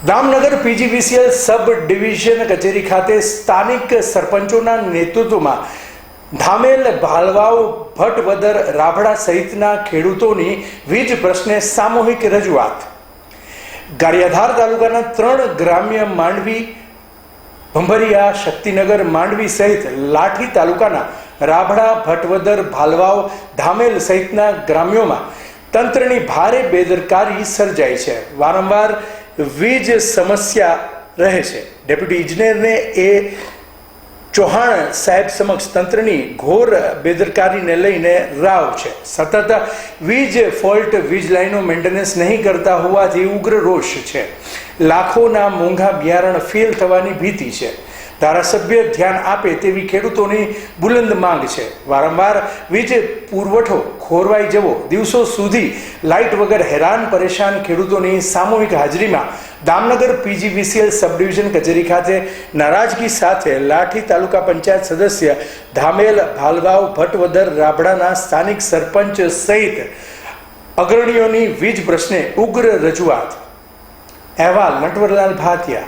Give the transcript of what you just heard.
Damnagar PGVCL સબ division કચેરી ખાતે સ્થાનિક સરપંચોના નેતૃત્વમાં ધામેલ, ભાલવાવ, ભટવદર, રાભડા સહિતના ખેડૂતોની વીજ પ્રશ્ને સામૂહિક રજૂઆત. ગારિયાધાર તાલુકાના 3 ગ્રામ્ય માંડવી, ભંભરિયા, શક્તિનગર, માંડવી સહિત લાઠી તાલુકાના રાભડા, ભટવદર, ભાલવાવ, ધામેલ સહિતના ગ્રામ્યોમાં તંત્રની ભારે બેદરકારી સર્જાઈ છે. વારંવાર વીજ સમસ્યા રહે છે. ડેપ્યુટી ઇજનેરને એ ચૌહાણ સાહેબ સમક્ષ તંત્રની ઘોર બેદરકારીને લઈને રાવ છે. સતત વીજ ફોલ્ટ, વીજ લાઈનો મેન્ટેનન્સ નહીં કરતા હોવાથી ઉગ્ર રોષ છે. લાખોના મોંઘા બિયારણ ફેલ થવાની ભીતિ છે. ધારાસભ્ય ધ્યાન આપે તેવી ખેડૂતોની બુલંદ માંગ છે. વારંવાર વીજ પુરવઠો ખોરવાઈ જવો, દિવસો સુધી લાઇટ વગર હેરાન પરેશાન ખેડૂતોની સામૂહિક હાજરીમાં દામનગર પીજીવીસીએલ સબ ડિવિઝન કચેરી ખાતે નારાજગી સાથે લાઠી તાલુકા પંચાયત સદસ્ય, ધામેલ, ભાલવાવ, ભટવદર, રાભડાના સ્થાનિક સરપંચ સહિત અગ્રણીઓની વીજ પ્રશ્ને ઉગ્ર રજૂઆત. અહેવાલ નટવરલાલ ભાતિયા.